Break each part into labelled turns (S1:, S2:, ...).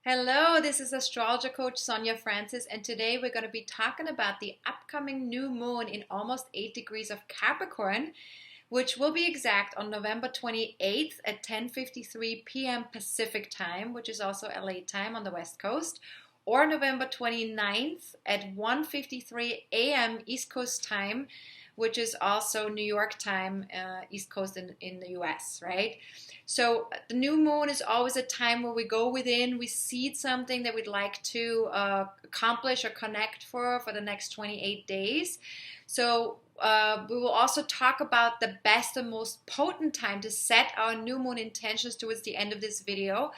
S1: Hello, this is AstrologerCoach Sonja Francis, and today we're going to be talking about the upcoming new moon in almost 8 degrees of Capricorn, which will be exact on November 28th at 10:53 p.m. Pacific time, which is also LA time on the West Coast, or November 29th at 1:53 a.m. East Coast time, which is also New York time, East Coast in the US, right? So the new moon is always a time where we go within, we seed something that we'd like to accomplish or connect for the next 28 days. So we will also talk about the best and most potent time to set our new moon intentions towards the end of this video.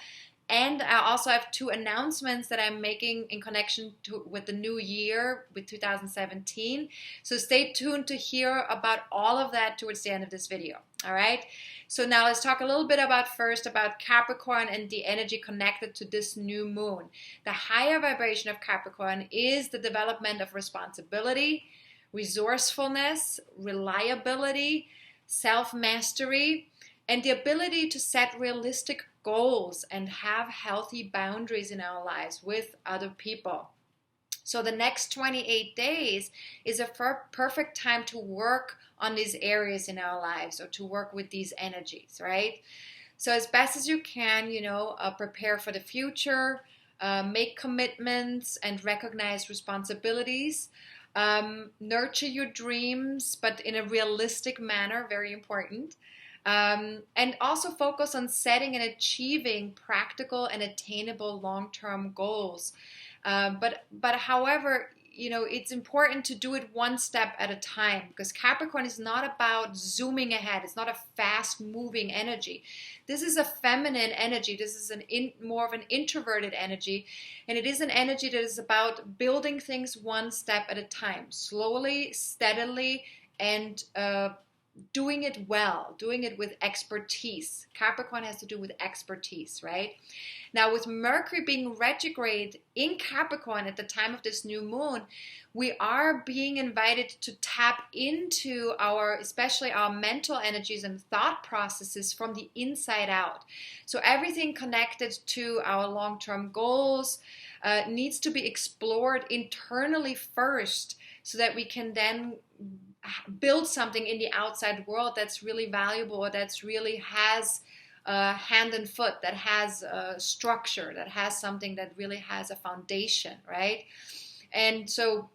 S1: And I also have two announcements that I'm making in connection with the new year, with 2017. So stay tuned to hear about all of that towards the end of this video. All right. So now let's talk a little bit first about Capricorn and the energy connected to this new moon. The higher vibration of Capricorn is the development of responsibility, resourcefulness, reliability, self-mastery, and the ability to set realistic goals and have healthy boundaries in our lives with other people. So the next 28 days is a perfect time to work on these areas in our lives, or to work with these energies, right? So as best as you can, prepare for the future, make commitments and recognize responsibilities. Nurture your dreams, but in a realistic manner, very important. And also focus on setting and achieving practical and attainable long-term goals. But however, it's important to do it one step at a time, because Capricorn is not about zooming ahead. It's not a fast-moving energy. This is a feminine energy. This is more of an introverted energy, and it is an energy that is about building things one step at a time, slowly, steadily, and doing it well, doing it with expertise. Capricorn has to do with expertise, right? Now, with Mercury being retrograde in Capricorn at the time of this new moon, we are being invited to tap into especially our mental energies and thought processes from the inside out. So everything connected to our long-term goals needs to be explored internally first, so that we can then build something in the outside world that's really valuable, or that's really has hand and foot, that has structure, that has something that really has a foundation, right? And so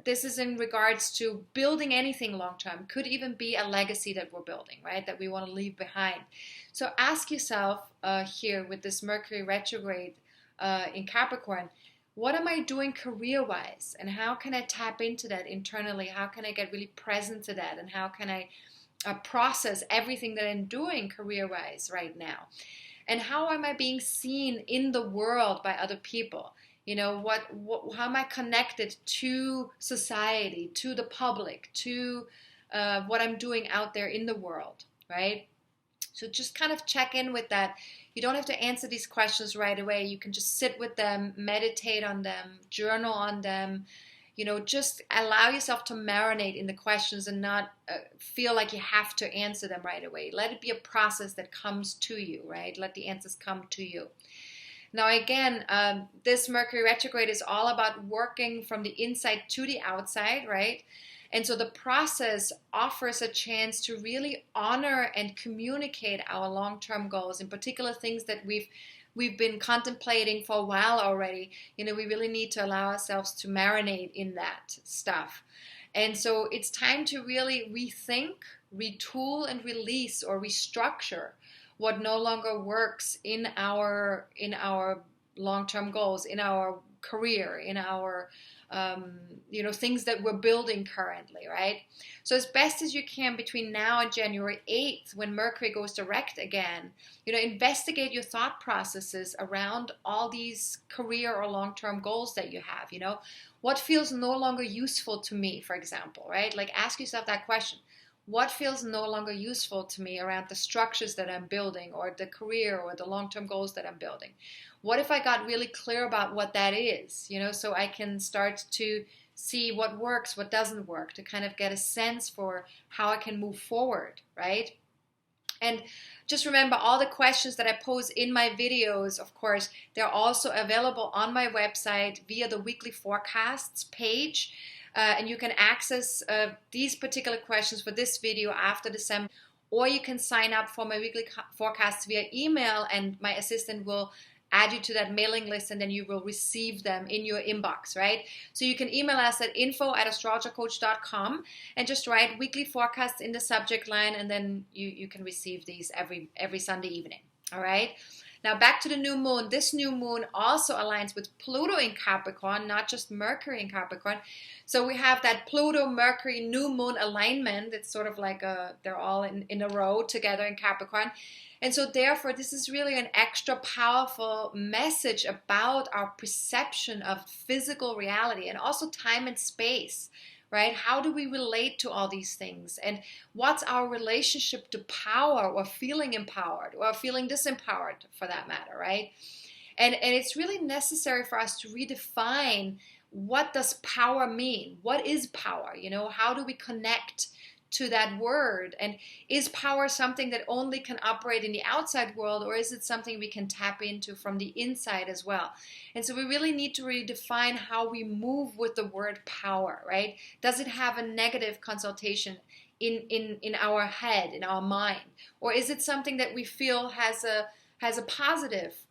S1: this is in regards to building anything long term. Could even be a legacy that we're building, right? That we want to leave behind. So ask yourself here with this Mercury retrograde in Capricorn, what am I doing career-wise, and how can I tap into that internally? How can I get really present to that, and how can I process everything that I'm doing career-wise right now? And how am I being seen in the world by other people? How am I connected to society, to the public, to what I'm doing out there in the world, right? So just kind of check in with that. You don't have to answer these questions right away. You can just sit with them, meditate on them, journal on them. Just allow yourself to marinate in the questions and not feel like you have to answer them right away. Let it be a process that comes to you, right? Let the answers come to you. Now, again, this Mercury retrograde is all about working from the inside to the outside, right? And so the process offers a chance to really honor and communicate our long-term goals, in particular things that we've been contemplating for a while already. We really need to allow ourselves to marinate in that stuff. And so it's time to really rethink, retool, and release or restructure what no longer works in our long-term goals, in our career, in our things that we're building currently, right? So as best as you can between now and January 8th, when Mercury goes direct again, investigate your thought processes around all these career or long-term goals that you have. What feels no longer useful to me, for example, right? Like, ask yourself that question. What feels no longer useful to me around the structures that I'm building, or the career or the long-term goals that I'm building? What if I got really clear about what that is, so I can start to see what works, what doesn't work, to kind of get a sense for how I can move forward, right? And just remember, all the questions that I pose in my videos, of course, they're also available on my website via the weekly forecasts page. And you can access these particular questions for this video after December, or you can sign up for my weekly forecasts via email, and my assistant will add you to that mailing list, and then you will receive them in your inbox, right? So you can email us at info@astrologercoach.com and just write weekly forecasts in the subject line, and then you can receive these every Sunday evening, all right? Now back to the new moon. This new moon also aligns with Pluto in Capricorn, not just Mercury in Capricorn. So we have that Pluto-Mercury new moon alignment. It's sort of like they're all in a row together in Capricorn. And so therefore, this is really an extra powerful message about our perception of physical reality and also time and space, right? How do we relate to all these things? And what's our relationship to power, or feeling empowered, or feeling disempowered for that matter, right? And it's really necessary for us to redefine, what does power mean? What is power? You know, how do we connect to that word? And is power something that only can operate in the outside world, or is it something we can tap into from the inside as well? And so we really need to redefine how we move with the word power, right? Does it have a negative connotation in our head, in our mind, or is it something that we feel has a positive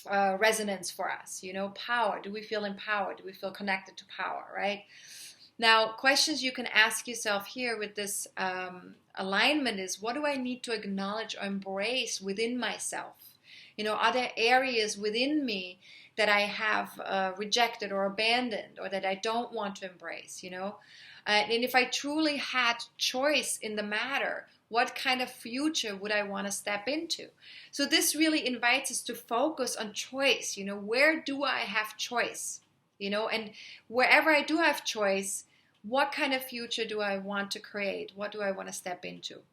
S1: resonance for us? You know, power. Do we feel empowered? Do we feel connected to power, right? Now, questions you can ask yourself here with this alignment is, what do I need to acknowledge or embrace within myself? You know, are there areas within me that I have rejected or abandoned, or that I don't want to embrace, you know? And if I truly had choice in the matter, what kind of future would I want to step into? So this really invites us to focus on choice. You know, where do I have choice? You know, and wherever I do have choice, what kind of future do I want to create? What do I want to step into,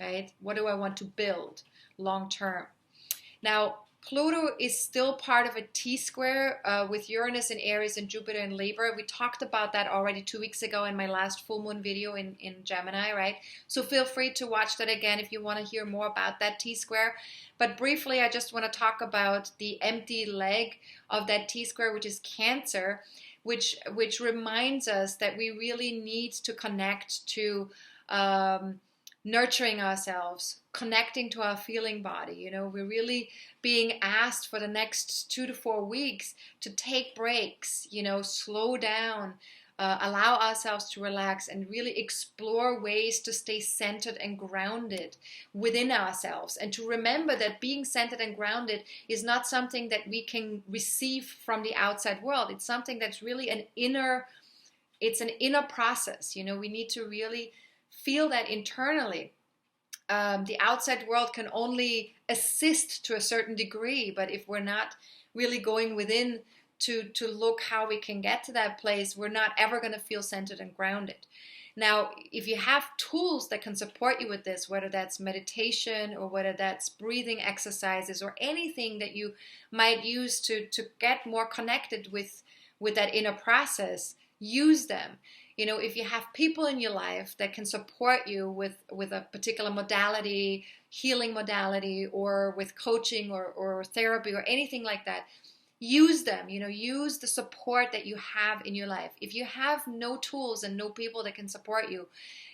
S1: right? What do I want to build long term? Now, Pluto is still part of a T-square with Uranus in Aries and Jupiter in Libra. We talked about that already 2 weeks ago in my last full moon video in Gemini, right? So feel free to watch that again if you want to hear more about that T-square. But briefly, I just want to talk about the empty leg of that T-square, which is Cancer, which reminds us that we really need to connect to nurturing ourselves, connecting to our feeling body. You know, we're really being asked for the next 2 to 4 weeks to take breaks, you know, slow down, allow ourselves to relax, and really explore ways to stay centered and grounded within ourselves. And to remember that being centered and grounded is not something that we can receive from the outside world. It's something that's really an inner process. You know, we need to really feel that internally. The outside world can only assist to a certain degree, but if we're not really going within to look how we can get to that place, we're not ever going to feel centered and grounded. Now, if you have tools that can support you with this, whether that's meditation or whether that's breathing exercises or anything that you might use to get more connected with that inner process, use them. You know, if you have people in your life that can support you with a particular modality, healing modality, or with coaching or therapy or anything like that, use them. You know, use the support that you have in your life. If you have no tools and no people that can support you,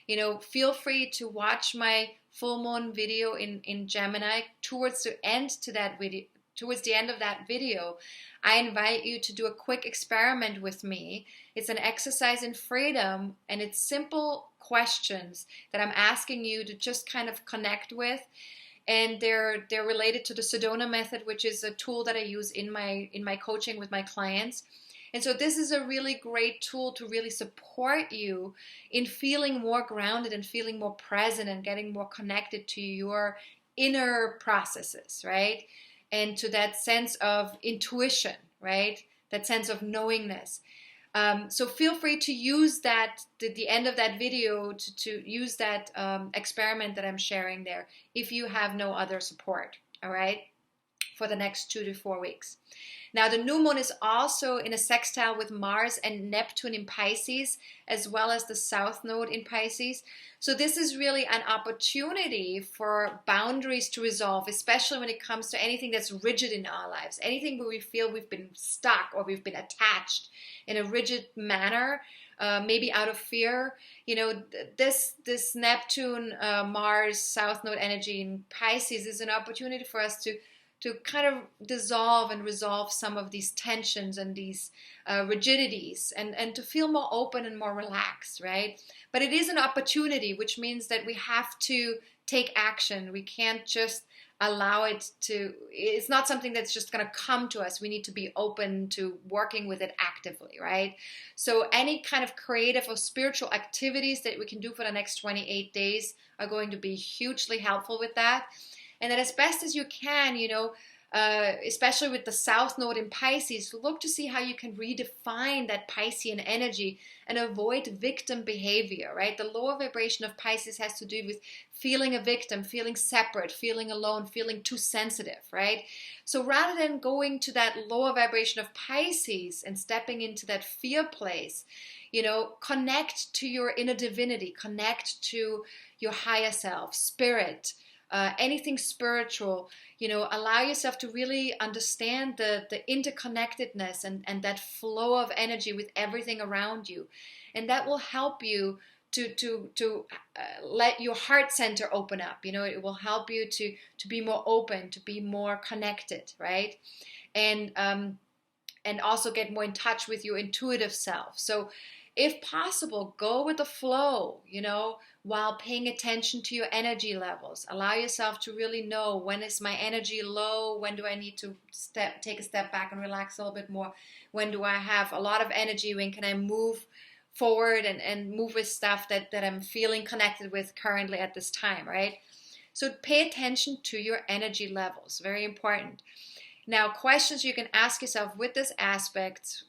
S1: you know, feel free to watch my full moon video in Gemini. Towards the end of that video, I invite you to do a quick experiment with me. It's an exercise in freedom, and it's simple questions that I'm asking you to just kind of connect with. And they're related to the Sedona method, which is a tool that I use in my coaching with my clients. And so this is a really great tool to really support you in feeling more grounded and feeling more present and getting more connected to your inner processes, right? And to that sense of intuition, right? That sense of knowingness. So feel free to use that, the end of that video, to use that experiment that I'm sharing there if you have no other support, all right? for the next 2 to 4 weeks. Now, the new moon is also in a sextile with Mars and Neptune in Pisces, as well as the South Node in Pisces. So this is really an opportunity for boundaries to resolve, especially when it comes to anything that's rigid in our lives, anything where we feel we've been stuck or we've been attached in a rigid manner, maybe out of fear. You know, this Neptune, Mars, South Node energy in Pisces is an opportunity for us to kind of dissolve and resolve some of these tensions and these rigidities and to feel more open and more relaxed, right? But it is an opportunity, which means that we have to take action. We can't just allow it to, it's not something that's just going to come to us. We need to be open to working with it actively, right? So any kind of creative or spiritual activities that we can do for the next 28 days are going to be hugely helpful with that. And that as best as you can, you know, especially with the South Node in Pisces, look to see how you can redefine that Piscean energy and avoid victim behavior, right? The lower vibration of Pisces has to do with feeling a victim, feeling separate, feeling alone, feeling too sensitive, right? So rather than going to that lower vibration of Pisces and stepping into that fear place, you know, connect to your inner divinity, connect to your higher self, spirit, anything spiritual, you know, allow yourself to really understand the interconnectedness and that flow of energy with everything around you. And that will help you to let your heart center open up. You know, it will help you to be more open, to be more connected, right? And also get more in touch with your intuitive self. So if possible, go with the flow, you know, while paying attention to your energy levels. Allow yourself to really know, when is my energy low? When do I need to take a step back and relax a little bit more? When do I have a lot of energy? When can I move forward and move with stuff that I'm feeling connected with currently at this time, right? So pay attention to your energy levels. Very important. Now, questions you can ask yourself with these aspects.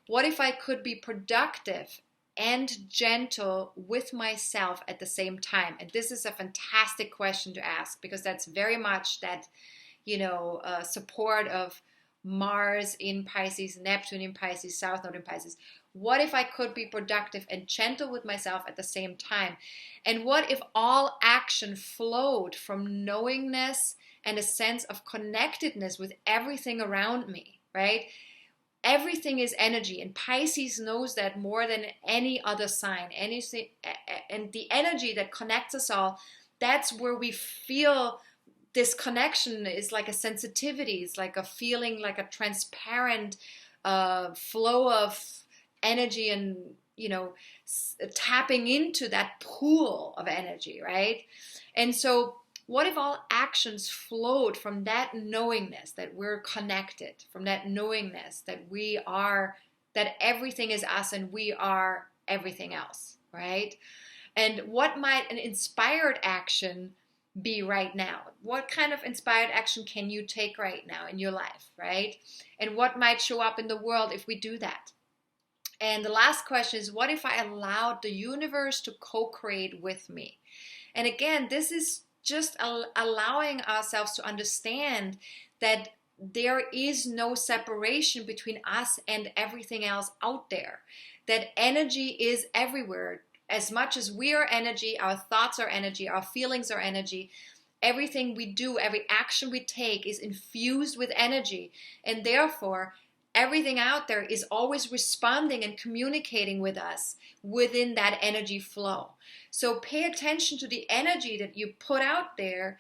S1: What if I could be productive and gentle with myself at the same time? And this is a fantastic question to ask, because that's very much that, you know, support of Mars in Pisces, Neptune in Pisces, South Node in Pisces. What if I could be productive and gentle with myself at the same time? And what if all action flowed from knowingness and a sense of connectedness with everything around me, right? Everything is energy, and Pisces knows that more than any other sign. Anything, and the energy that connects us all, that's where we feel this connection is like a sensitivity. It's like a feeling, like a transparent flow of energy, and, you know, tapping into that pool of energy, right? And so what if all actions flowed from that knowingness that we're connected, from that knowingness that we are, that everything is us and we are everything else, right? And what might an inspired action be right now? What kind of inspired action can you take right now in your life, right? And what might show up in the world if we do that? And the last question is, what if I allowed the universe to co-create with me? And again, this is just allowing ourselves to understand that there is no separation between us and everything else out there. That energy is everywhere. As much as we are energy, our thoughts are energy, our feelings are energy. Everything we do, every action we take is infused with energy. And therefore, everything out there is always responding and communicating with us within that energy flow. So pay attention to the energy that you put out there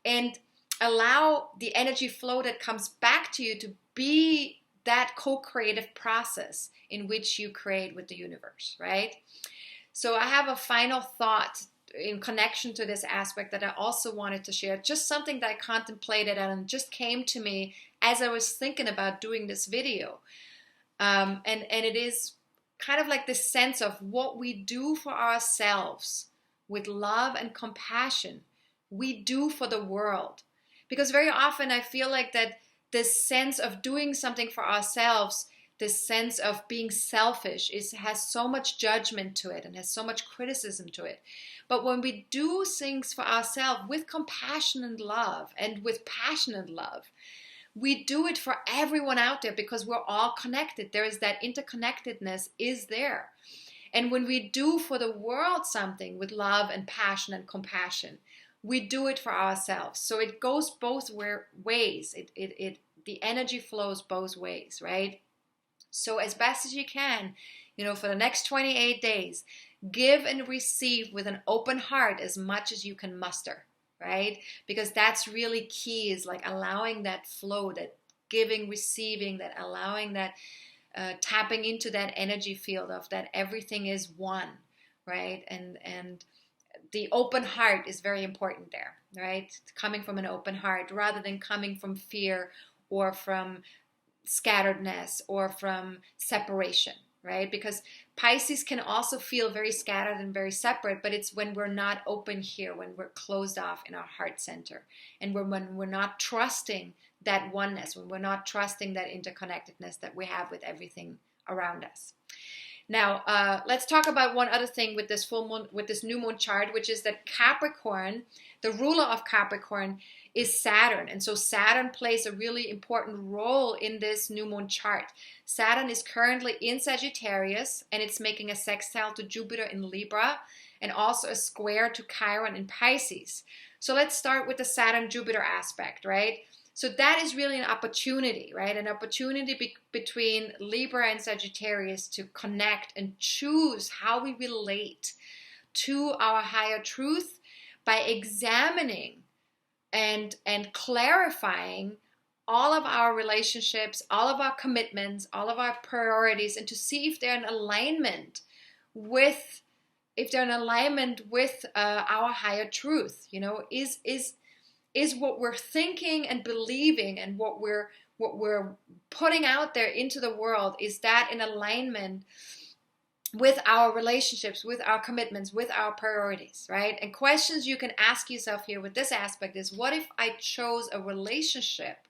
S1: and allow the energy flow that comes back to you to be that co-creative process in which you create with the universe, right? So I have a final thought in connection to this aspect that I also wanted to share, just something that I contemplated and just came to me as I was thinking about doing this video. And it is kind of like this sense of what we do for ourselves with love and compassion, we do for the world. Because very often I feel like that this sense of doing something for ourselves this sense of being selfish has so much judgment to it and has so much criticism to it. But when we do things for ourselves with compassion and love and with passion and love, we do it for everyone out there because we're all connected. There is that interconnectedness is there. And when we do for the world something with love and passion and compassion, we do it for ourselves. So it goes both ways. The energy flows both ways, right? So as best as you can, for the next 28 days, give and receive with an open heart as much as you can muster, right? Because that's really key, is like allowing that flow, that giving, receiving, that allowing that tapping into that energy field of that everything is one, right? And the open heart is very important there, right? Coming from an open heart rather than coming from fear or from scatteredness or from separation, right? Because Pisces can also feel very scattered and very separate, but it's when we're not open here, when we're closed off in our heart center, and when we're not trusting that oneness, when we're not trusting that interconnectedness that we have with everything around us. Now, let's talk about one other thing with this full moon, with this new moon chart, which is that Capricorn, the ruler of Capricorn, is Saturn. And so Saturn plays a really important role in this new moon chart. Saturn is currently in Sagittarius, and it's making a sextile to Jupiter in Libra, and also a square to Chiron in Pisces. So let's start with the Saturn-Jupiter aspect, right? So that is really an opportunity, right? An opportunity between Libra and Sagittarius to connect and choose how we relate to our higher truth by examining and clarifying all of our relationships, all of our commitments, all of our priorities, and to see if they're in alignment with our higher truth. Is what we're thinking and believing and what we're putting out there into the world, is that in alignment with our relationships, with our commitments, with our priorities, right? And questions you can ask yourself here with this aspect is, what if I chose a relationship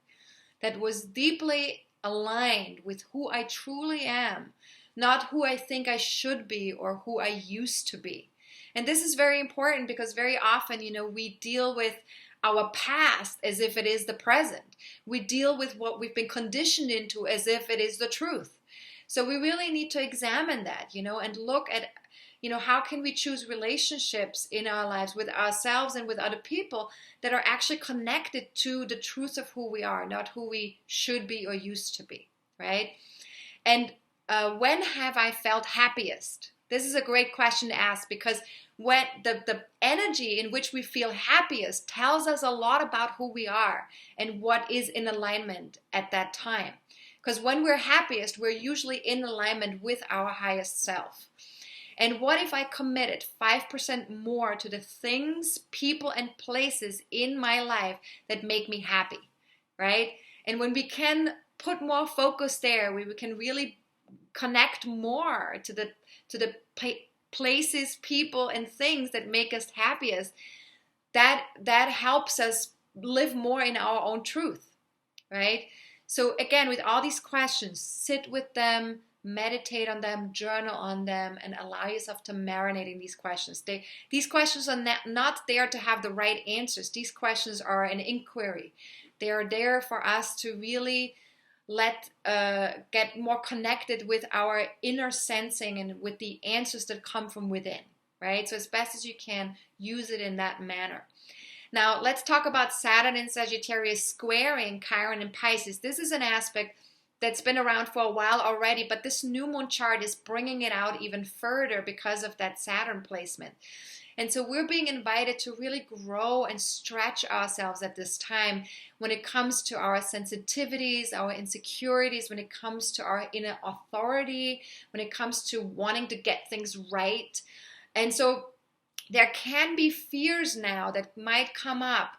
S1: that was deeply aligned with who I truly am, not who I think I should be or who I used to be? And this is very important because very often, we deal with our past as if it is the present. We deal with what we've been conditioned into as if it is the truth. So we really need to examine that, and look at, how can we choose relationships in our lives with ourselves and with other people that are actually connected to the truth of who we are, not who we should be or used to be, right? And when have I felt happiest? This is a great question to ask, because when the energy in which we feel happiest tells us a lot about who we are and what is in alignment at that time. Because when we're happiest, we're usually in alignment with our highest self. And what if I committed 5% more to the things, people, and places in my life that make me happy, right? And when we can put more focus there, we can really connect more to the places, people, and things that make us happiest. That helps us live more in our own truth, right? So again, with all these questions, sit with them, meditate on them, journal on them, and allow yourself to marinate in these questions. These questions are not there to have the right answers. These questions are an inquiry. They are there for us to really get more connected with our inner sensing and with the answers that come from within, right? So as best as you can, use it in that manner. Now, let's talk about Saturn in Sagittarius squaring Chiron and Pisces. This is an aspect that's been around for a while already, but this new moon chart is bringing it out even further because of that Saturn placement. And so we're being invited to really grow and stretch ourselves at this time when it comes to our sensitivities, our insecurities, when it comes to our inner authority, when it comes to wanting to get things right. And so there can be fears now that might come up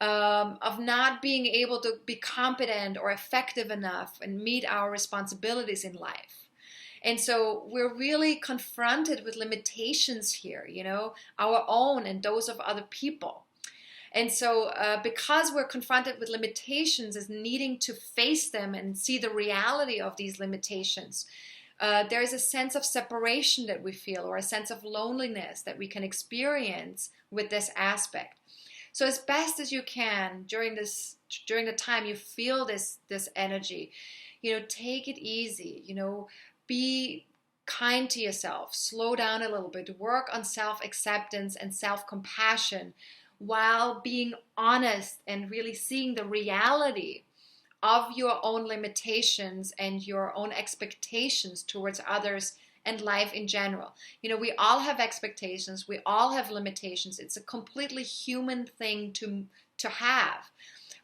S1: of not being able to be competent or effective enough and meet our responsibilities in life. And so we're really confronted with limitations here, our own and those of other people. And so because we're confronted with limitations as needing to face them and see the reality of these limitations, there is a sense of separation that we feel, or a sense of loneliness that we can experience with this aspect. So as best as you can during the time you feel this energy, take it easy, be kind to yourself, slow down a little bit, work on self-acceptance and self-compassion while being honest and really seeing the reality of your own limitations and your own expectations towards others and life in general. We all have expectations, we all have limitations. It's a completely human thing to have.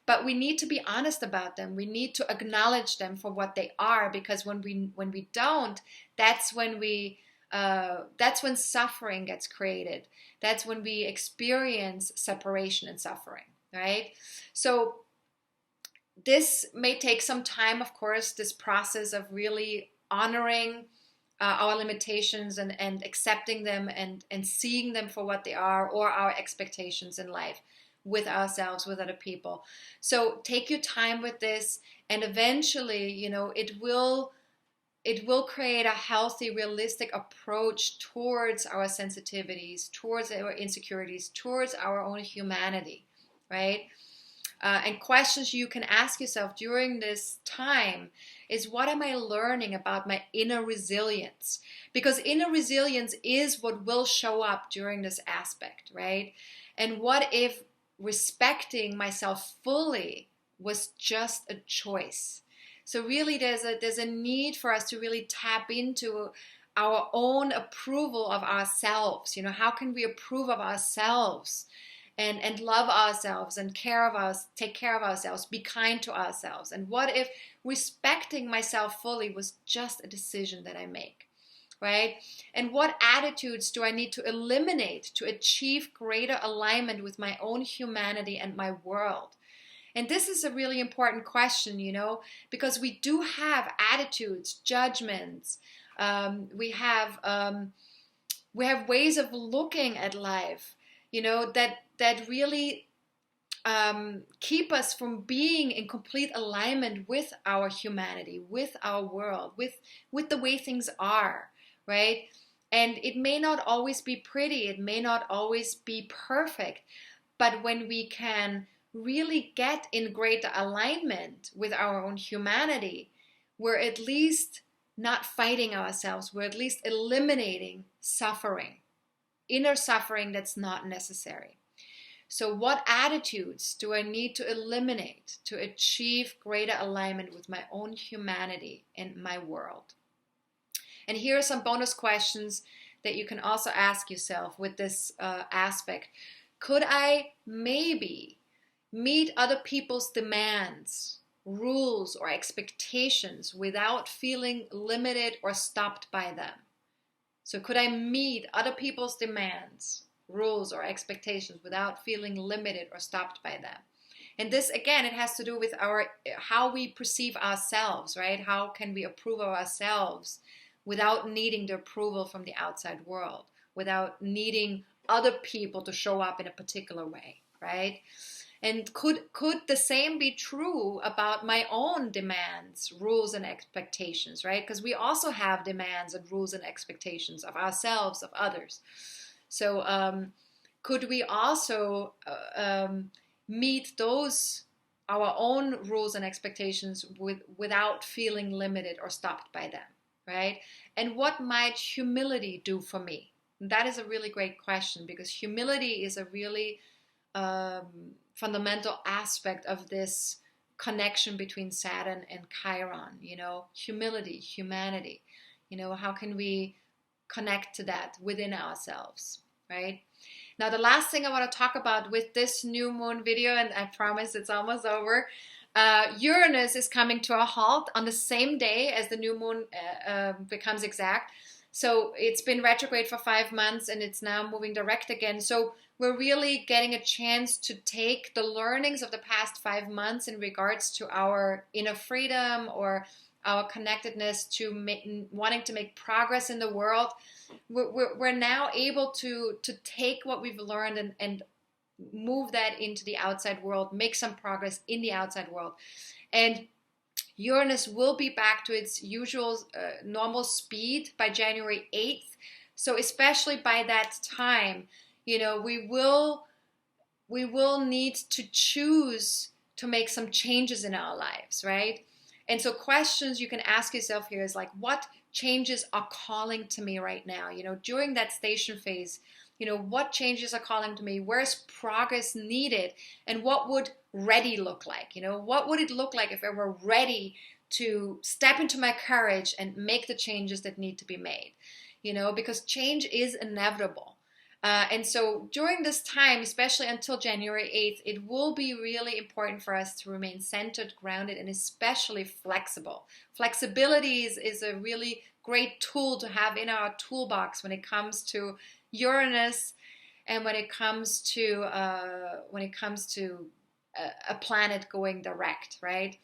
S1: But we need to be honest about them. We need to acknowledge them for what they are, because when we don't, that's when suffering gets created. That's when we experience separation and suffering, right? So this may take some time, of course, this process of really honoring our limitations and accepting them and seeing them for what they are, or our expectations in life with ourselves, with other people. So take your time with this, and eventually, it will create a healthy, realistic approach towards our sensitivities, towards our insecurities, towards our own humanity, right? And questions you can ask yourself during this time is, what am I learning about my inner resilience? Because inner resilience is what will show up during this aspect, right? And what if respecting myself fully was just a choice? So really there's a need for us to really tap into our own approval of ourselves. How can we approve of ourselves and love ourselves and take care of ourselves, be kind to ourselves? And what if respecting myself fully was just a decision that I make, right? And what attitudes do I need to eliminate to achieve greater alignment with my own humanity and my world? And this is a really important question, because we do have attitudes, judgments. We have ways of looking at life, that really keep us from being in complete alignment with our humanity, with our world, with the way things are, right? And it may not always be pretty, it may not always be perfect, but when we can really get in greater alignment with our own humanity, we're at least not fighting ourselves, we're at least eliminating suffering, inner suffering that's not necessary. So what attitudes do I need to eliminate to achieve greater alignment with my own humanity and my world? And here are some bonus questions that you can also ask yourself with this aspect. Could I maybe meet other people's demands, rules, or expectations without feeling limited or stopped by them? So could I meet other people's demands, rules, or expectations without feeling limited or stopped by them? And this, again, it has to do with how we perceive ourselves, right? How can we approve of ourselves without needing the approval from the outside world, without needing other people to show up in a particular way, right? And could the same be true about my own demands, rules, and expectations, right? Because we also have demands and rules and expectations of ourselves, of others. So could we also meet our own rules and expectations without feeling limited or stopped by them, right? And what might humility do for me? And that is a really great question, because humility is a really fundamental aspect of this connection between Saturn and Chiron, humility, humanity. How can we connect to that within ourselves, right? Now, the last thing I want to talk about with this new moon video, and I promise it's almost over, Uranus is coming to a halt on the same day as the new moon becomes exact. So it's been retrograde for 5 months and it's now moving direct again. So we're really getting a chance to take the learnings of the past 5 months in regards to our inner freedom or our connectedness to wanting to make progress in the world. We're now able to take what we've learned and move that into the outside world, make some progress in the outside world. And Uranus will be back to its usual normal speed by January 8th. So especially by that time, we will need to choose to make some changes in our lives, right? And so questions you can ask yourself here is like, what changes are calling to me right now? During that station phase, what changes are calling to me? Where's progress needed? And what would ready look like? What would it look like if I were ready to step into my courage and make the changes that need to be made? Because change is inevitable. And so during this time, especially until January 8th, it will be really important for us to remain centered, grounded, and especially flexible. Flexibility is a really great tool to have in our toolbox when it comes to Uranus and when it comes to a planet going direct, right?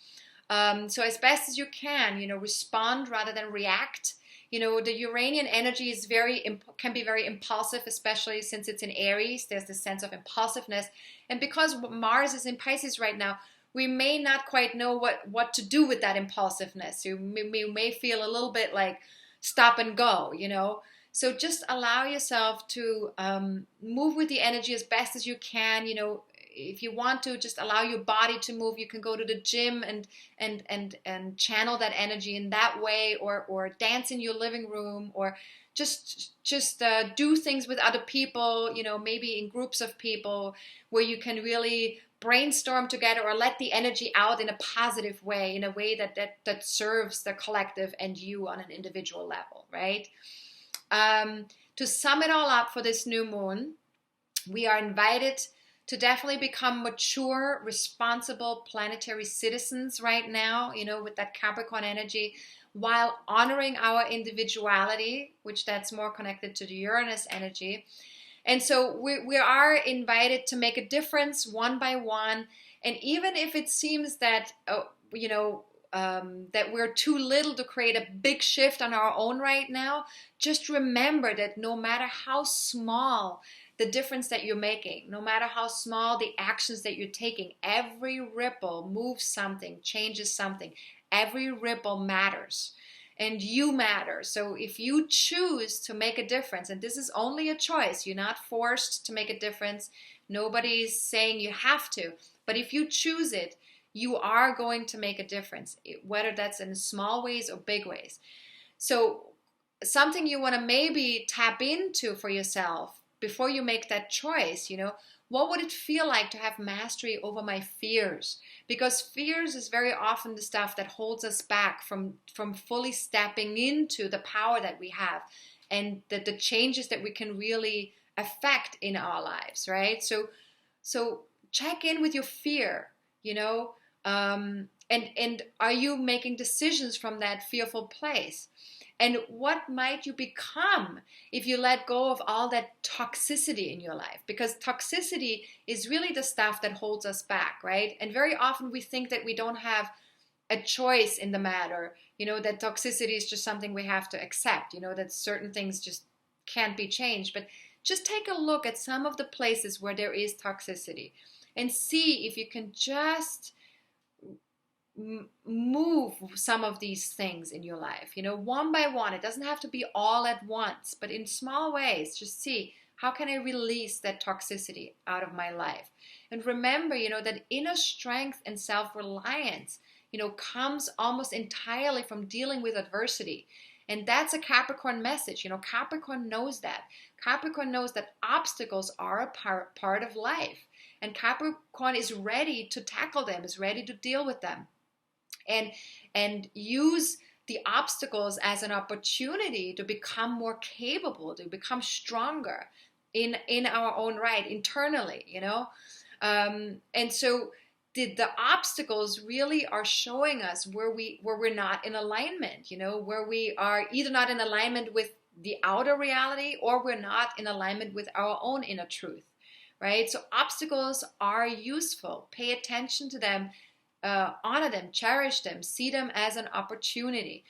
S1: So as best as you can, respond rather than react. The Uranian energy can be very impulsive, especially since it's in Aries. There's this sense of impulsiveness. And because Mars is in Pisces right now, we may not quite know what to do with that impulsiveness. You may feel a little bit like stop and go, So just allow yourself to move with the energy as best as you can. If you want to, just allow your body to move. You can go to the gym and channel that energy in that way, or dance in your living room, or just do things with other people. Maybe in groups of people where you can really brainstorm together, or let the energy out in a positive way, in a way that serves the collective and you on an individual level, right? To sum it all up for this new moon, we are invited to definitely become mature, responsible planetary citizens right now, with that Capricorn energy, while honoring our individuality, which that's more connected to the Uranus energy. And so we are invited to make a difference one by one. And even if it seems that, that we're too little to create a big shift on our own right now, just remember that no matter how small the difference that you're making, no matter how small the actions that you're taking, every ripple moves something, changes something. Every ripple matters, and you matter. So if you choose to make a difference, and this is only a choice, you're not forced to make a difference. Nobody's saying you have to, but if you choose it, you are going to make a difference, whether that's in small ways or big ways. So something you want to maybe tap into for yourself before you make that choice, what would it feel like to have mastery over my fears? Because fears is very often the stuff that holds us back from fully stepping into the power that we have and the changes that we can really affect in our lives, right? So check in with your fear, and are you making decisions from that fearful place? And what might you become if you let go of all that toxicity in your life? Because toxicity is really the stuff that holds us back, right? And very often we think that we don't have a choice in the matter, that toxicity is just something we have to accept, that certain things just can't be changed. But just take a look at some of the places where there is toxicity and see if you can just move some of these things in your life, one by one. It doesn't have to be all at once, but in small ways. Just see, how can I release that toxicity out of my life? And remember, that inner strength and self-reliance, comes almost entirely from dealing with adversity. And that's a Capricorn message. Capricorn knows that. Capricorn knows that obstacles are a part of life. And Capricorn is ready to tackle them, is ready to deal with them. And use the obstacles as an opportunity to become more capable, to become stronger in our own right, internally, and so the obstacles really are showing us where we're not in alignment, where we are either not in alignment with the outer reality, or we're not in alignment with our own inner truth, right? So obstacles are useful. Pay attention to them. Honor them, cherish them, see them as an opportunity,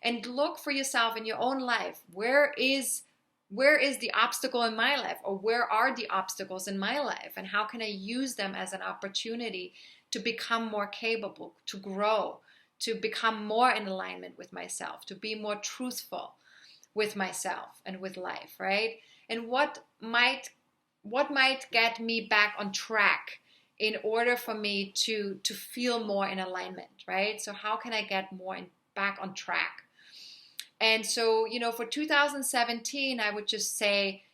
S1: and look for yourself in your own life. Where is where is the obstacle in my life, or where are the obstacles in my life, and how can I use them as an opportunity to become more capable, to grow, to become more in alignment with myself, to be more truthful with myself and with life, right? And what might get me back on track in order for me to feel more in alignment, right? So how can I get more back on track? And so, for 2017, I would just say,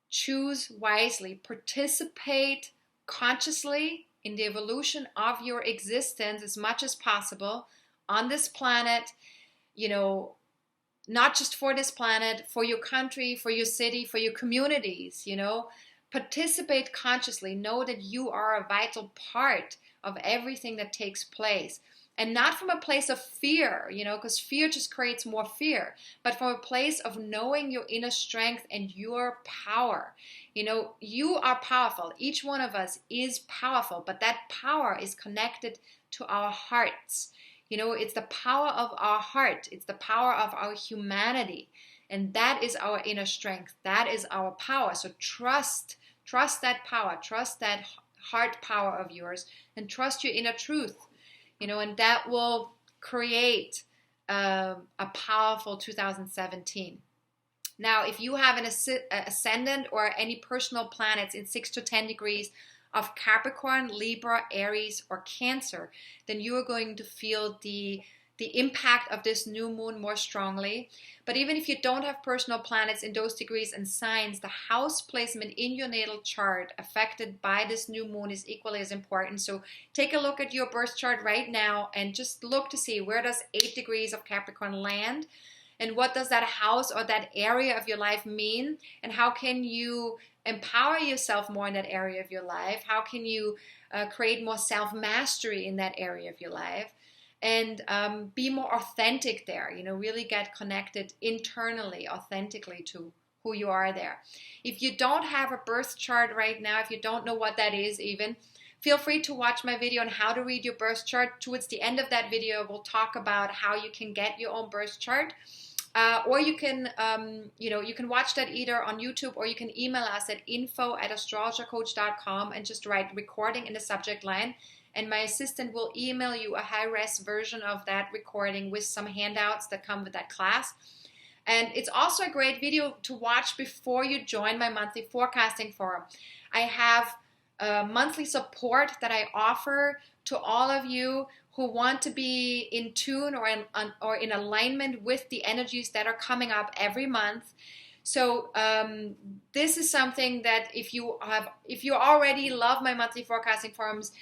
S1: choose wisely, participate consciously in the evolution of your existence as much as possible on this planet, not just for this planet, for your country, for your city, for your communities, participate consciously. Know that you are a vital part of everything that takes place. And not from a place of fear, because fear just creates more fear, but from a place of knowing your inner strength and your power. You are powerful. Each one of us is powerful, but that power is connected to our hearts. It's the power of our heart. It's the power of our humanity. And that is our inner strength. That is our power. So trust that power. Trust that heart power of yours, and trust your inner truth. And that will create a powerful 2017. Now, if you have an ascendant or any personal planets in 6 to 10 degrees of Capricorn, Libra, Aries, or Cancer, then you are going to feel the impact of this new moon more strongly. But even if you don't have personal planets in those degrees and signs, the house placement in your natal chart affected by this new moon is equally as important. So take a look at your birth chart right now and just look to see, where does 8 degrees of Capricorn land? And what does that house or that area of your life mean? And how can you empower yourself more in that area of your life? How can you create more self-mastery in that area of your life? And be more authentic there, really get connected internally, authentically to who you are there. If you don't have a birth chart right now, if you don't know what that is even, feel free to watch my video on how to read your birth chart. Towards the end of that video, we'll talk about how you can get your own birth chart. Or you can, you can watch that either on YouTube, or you can email us at info@astrologercoach.com and just write recording in the subject line. And my assistant will email you a high-res version of that recording with some handouts that come with that class. And it's also a great video to watch before you join my monthly forecasting forum. I have monthly support that I offer to all of you who want to be in tune or in alignment with the energies that are coming up every month. So this is something that if you already love my monthly forecasting forums,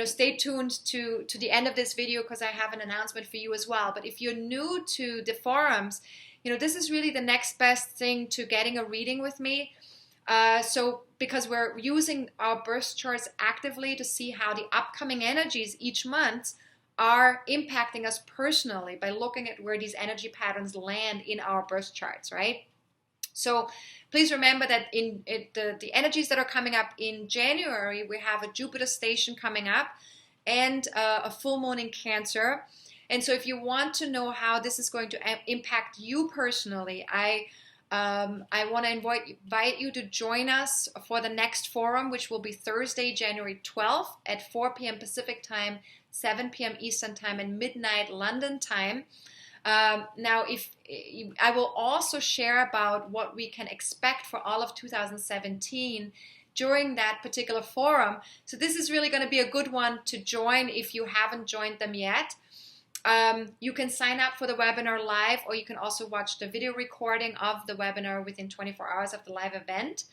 S1: stay tuned to the end of this video, because I have an announcement for you as well. But if you're new to the forums, this is really the next best thing to getting a reading with me. So because we're using our birth charts actively to see how the upcoming energies each month are impacting us personally by looking at where these energy patterns land in our birth charts, right? So please remember that in the energies that are coming up in January, we have a Jupiter station coming up and a full moon in Cancer. And so if you want to know how this is going to impact you personally, I want to invite you to join us for the next forum, which will be Thursday, January 12th at 4 p.m. Pacific time, 7 p.m. Eastern time, and midnight London time. Now, I will also share about what we can expect for all of 2017 during that particular forum. So this is really going to be a good one to join if you haven't joined them yet. You can sign up for the webinar live, or you can also watch the video recording of the webinar within 24 hours of the live event.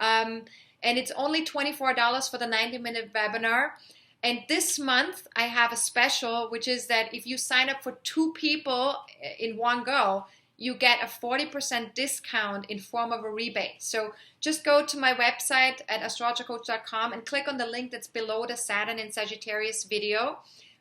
S1: And it's only $24 for the 90-minute webinar. And this month, I have a special, which is that if you sign up for 2 people in one go, you get a 40% discount in form of a rebate. So just go to my website at astrologercoach.com and click on the link that's below the Saturn and Sagittarius video,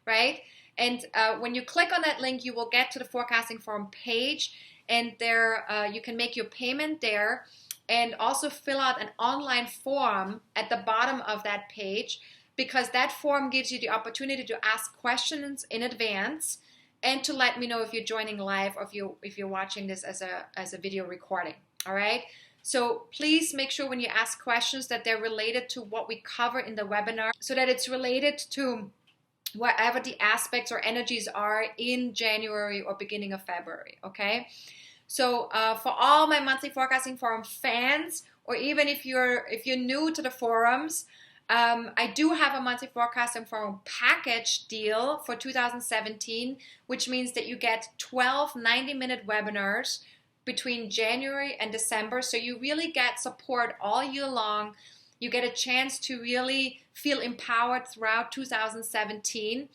S1: right? And when you click on that link, you will get to the forecasting forum page, and there you can make your payment there, and also fill out an online form at the bottom of that page, because that form gives you the opportunity to ask questions in advance and to let me know if you're joining live or if you're watching this as a video recording. All right. So please make sure when you ask questions that they're related to what we cover in the webinar, so that it's related to whatever the aspects or energies are in January or beginning of February, okay? So for all my monthly forecasting forum fans, or even if you're new to the forums, I do have a monthly forecasting forum package deal for 2017, which means that you get 12 90-minute webinars between January and December. So you really get support all year long. You get a chance to really feel empowered throughout 2017.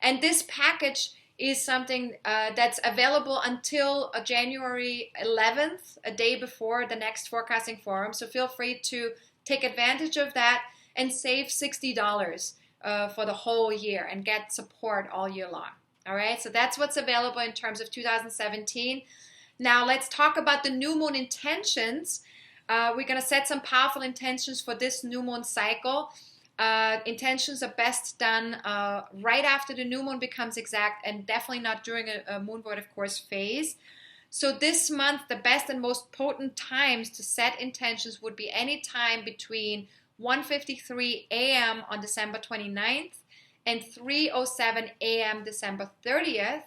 S1: And this package is something that's available until January 11th, a day before the next forecasting forum. So feel free to take advantage of that and save $60 for the whole year and get support all year long. All right, so that's what's available in terms of 2017. Now let's talk about the new moon intentions. We're going to set some powerful intentions for this new moon cycle. Intentions are best done right after the new moon becomes exact, and definitely not during a moon void, of course, phase. So this month, the best and most potent times to set intentions would be any time between 1:53 a.m. on December 29th and 3:07 a.m. December 30th,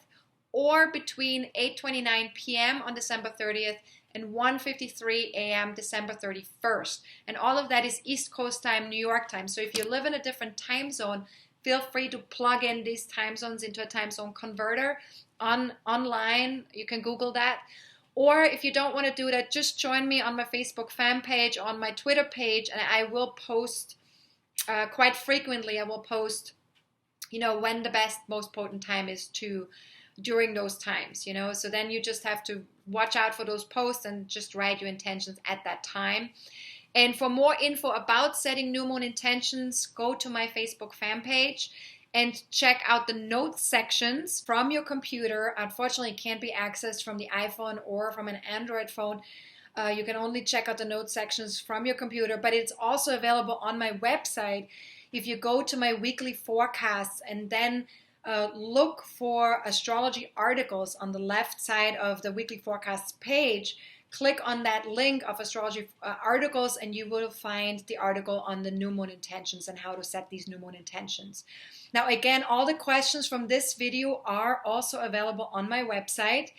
S1: or between 8:29 p.m. on December 30th and 1:53 a.m. December 31st. And all of that is East Coast time, New York time. So if you live in a different time zone, feel free to plug in these time zones into a time zone converter online. You can Google that. Or if you don't want to do that, just join me on my Facebook fan page, on my Twitter page, and I will post quite frequently. I will post, when the best, most potent time is during those times, So then you just have to watch out for those posts and just write your intentions at that time. And for more info about setting new moon intentions, go to my Facebook fan page and check out the notes sections from your computer. Unfortunately, it can't be accessed from the iPhone or from an Android phone. You can only check out the notes sections from your computer, but it's also available on my website. If you go to my weekly forecasts and then look for astrology articles on the left side of the weekly forecasts page, click on that link of astrology articles, and you will find the article on the new moon intentions and how to set these new moon intentions. Now, again, all the questions from this video are also available on my website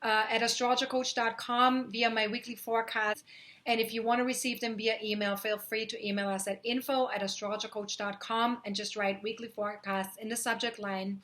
S1: at astrologercoach.com via my weekly forecast. And if you want to receive them via email, feel free to email us at info@astrologercoach.com and just write weekly forecasts in the subject line.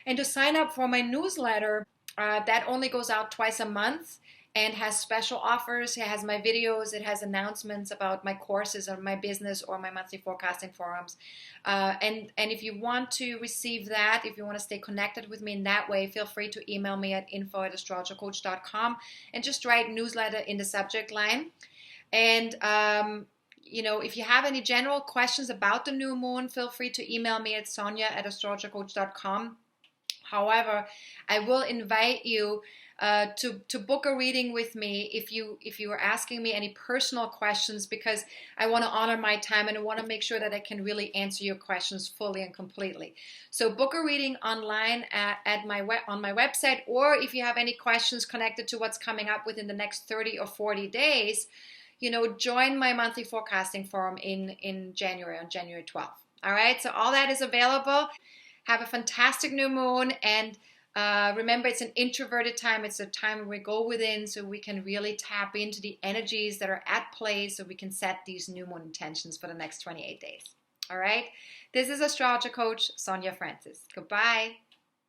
S1: And to sign up for my newsletter, that only goes out twice a month and has special offers. It has my videos, it has announcements about my courses or my business or my monthly forecasting forums. And if you want to receive that, if you want to stay connected with me in that way, feel free to email me at info@astrologercoach.com and just write newsletter in the subject line. And if you have any general questions about the new moon, feel free to email me at Sonja@astrologercoach.com. However, I will invite you to book a reading with me if you are asking me any personal questions, because I want to honor my time and I want to make sure that I can really answer your questions fully and completely. So book a reading online on my website, or if you have any questions connected to what's coming up within the next 30 or 40 days, join my monthly forecasting forum in January, on January 12th. All right, so all that is available. Have a fantastic new moon, and remember, it's an introverted time. It's a time where we go within so we can really tap into the energies that are at play so we can set these new moon intentions for the next 28 days. All right, this is Astrologer Coach Sonja Francis. Goodbye.